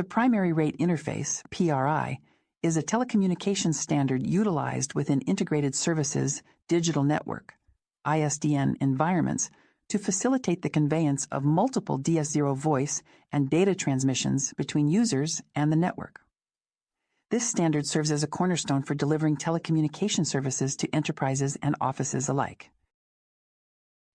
The Primary Rate Interface, PRI, is a telecommunications standard utilized within integrated services digital network, ISDN environments to facilitate the conveyance of multiple DS0 voice and data transmissions between users and the network. This standard serves as a cornerstone for delivering telecommunication services to enterprises and offices alike.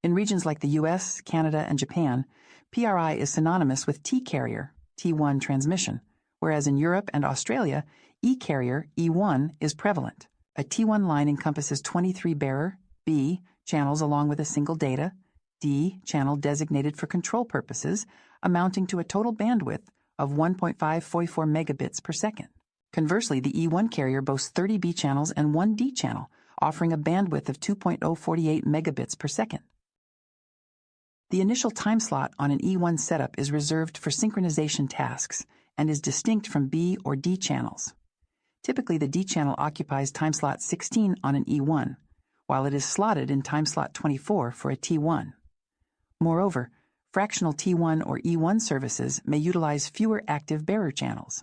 In regions like the US, Canada, and Japan, PRI is synonymous with T-carrier, T1 transmission, whereas in Europe and Australia, E-carrier, E1, is prevalent. A T1 line encompasses 23 bearer, B, channels along with a single data, D, channel designated for control purposes, amounting to a total bandwidth of 1.544 megabits per second. Conversely, the E1 carrier boasts 30 B channels and 1 D channel, offering a bandwidth of 2.048 megabits per second. The initial time slot on an E1 setup is reserved for synchronization tasks and is distinct from B or D channels. Typically, the D channel occupies time slot 16 on an E1, while it is slotted in time slot 24 for a T1. Moreover, fractional T1 or E1 services may utilize fewer active bearer channels.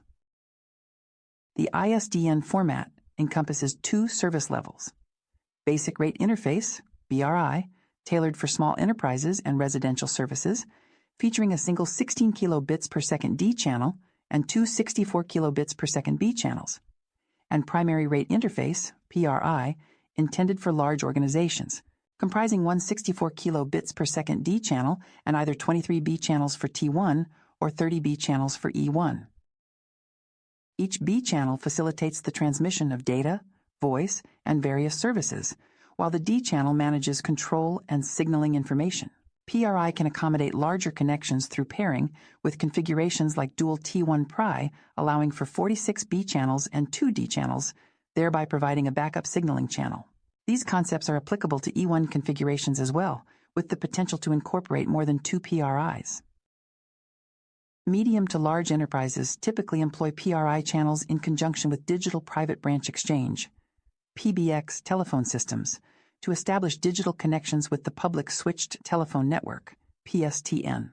The ISDN format encompasses 2 service levels: Basic Rate Interface, BRI, tailored for small enterprises and residential services, featuring a single 16 kilobits per second D channel and 2 64 kilobits per second B channels, and Primary Rate Interface, PRI, intended for large organizations, comprising 1 64 kilobits per second D channel and either 23 B channels for T1 or 30 B channels for E1. Each B channel facilitates the transmission of data, voice, and various services, while the D channel manages control and signaling information. PRI can accommodate larger connections through pairing with configurations like dual T1 PRI, allowing for 46 B channels and 2 D channels, thereby providing a backup signaling channel. These concepts are applicable to E1 configurations as well, with the potential to incorporate more than 2 PRIs. Medium to large enterprises typically employ PRI channels in conjunction with digital private branch exchange, PBX telephone systems, to establish digital connections with the public switched telephone network, PSTN.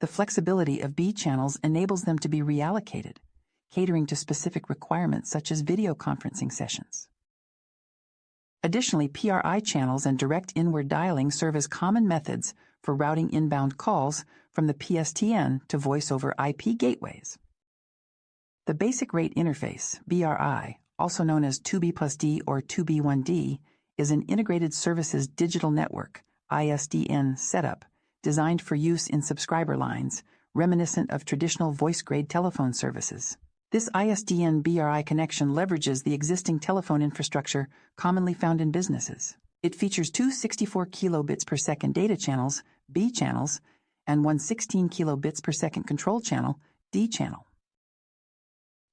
The flexibility of B channels enables them to be reallocated, catering to specific requirements such as video conferencing sessions. Additionally, PRI channels and direct inward dialing serve as common methods for routing inbound calls from the PSTN to voice-over IP gateways. The Basic Rate Interface, BRI, also known as 2B plus D or 2B1D, is an integrated services digital network, ISDN setup, designed for use in subscriber lines, reminiscent of traditional voice-grade telephone services. This ISDN BRI connection leverages the existing telephone infrastructure commonly found in businesses. It features 2 64 kilobits per second data channels, B channels, and 1 16 kilobits per second control channel, D channel.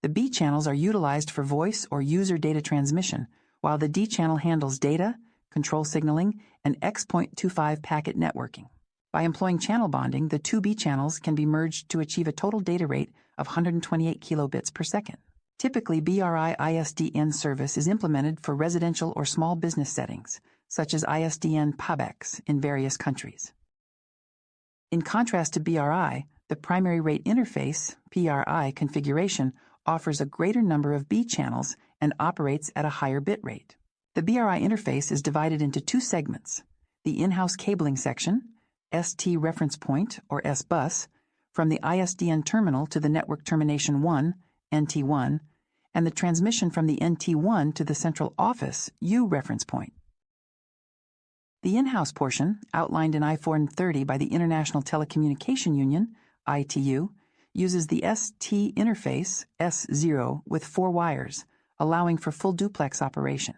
The B channels are utilized for voice or user data transmission, while the D channel handles data, control signaling, and X.25 packet networking. By employing channel bonding, the 2 B channels can be merged to achieve a total data rate of 128 kilobits per second. Typically, BRI ISDN service is implemented for residential or small business settings, such as ISDN PBX in various countries. In contrast to BRI, the Primary Rate Interface, PRI configuration offers a greater number of B channels and operates at a higher bit rate. The BRI interface is divided into 2 segments: the in-house cabling section, ST reference point or S-bus, from the ISDN terminal to the network termination 1, NT1, and the transmission from the NT1 to the central office, U reference point. The in-house portion, outlined in I-430 by the International Telecommunication Union, ITU, uses the ST interface, S0, with 4 wires, allowing for full duplex operation.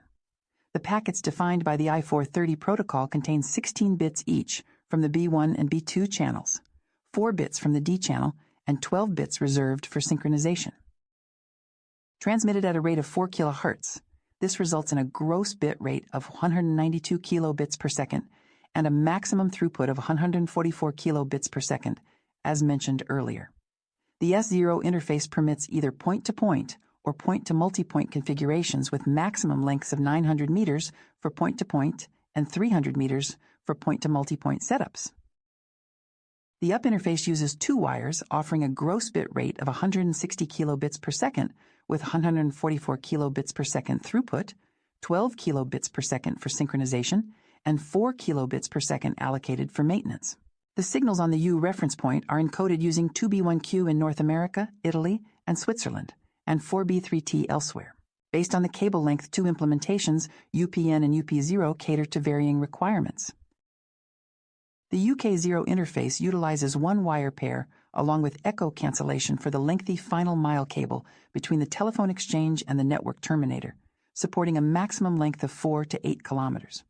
The packets defined by the I-430 protocol contain 16 bits each from the B1 and B2 channels, 4 bits from the D channel, and 12 bits reserved for synchronization. Transmitted at a rate of 4 kHz, this results in a gross bit rate of 192 kilobits per second and a maximum throughput of 144 kilobits per second, as mentioned earlier. The S0 interface permits either point-to-point or point-to-multipoint configurations with maximum lengths of 900 meters for point-to-point and 300 meters for point-to-multipoint setups. The up interface uses 2 wires, offering a gross bit rate of 160 kilobits per second with 144 kilobits per second throughput, 12 kilobits per second for synchronization, and 4 kilobits per second allocated for maintenance. The signals on the U reference point are encoded using 2B1Q in North America, Italy, and Switzerland, and 4B3T elsewhere. Based on the cable length 2 implementations, UPN and UP0 cater to varying requirements. The UK0 interface utilizes 1 wire pair along with echo cancellation for the lengthy final mile cable between the telephone exchange and the network terminator, supporting a maximum length of 4 to 8 kilometers.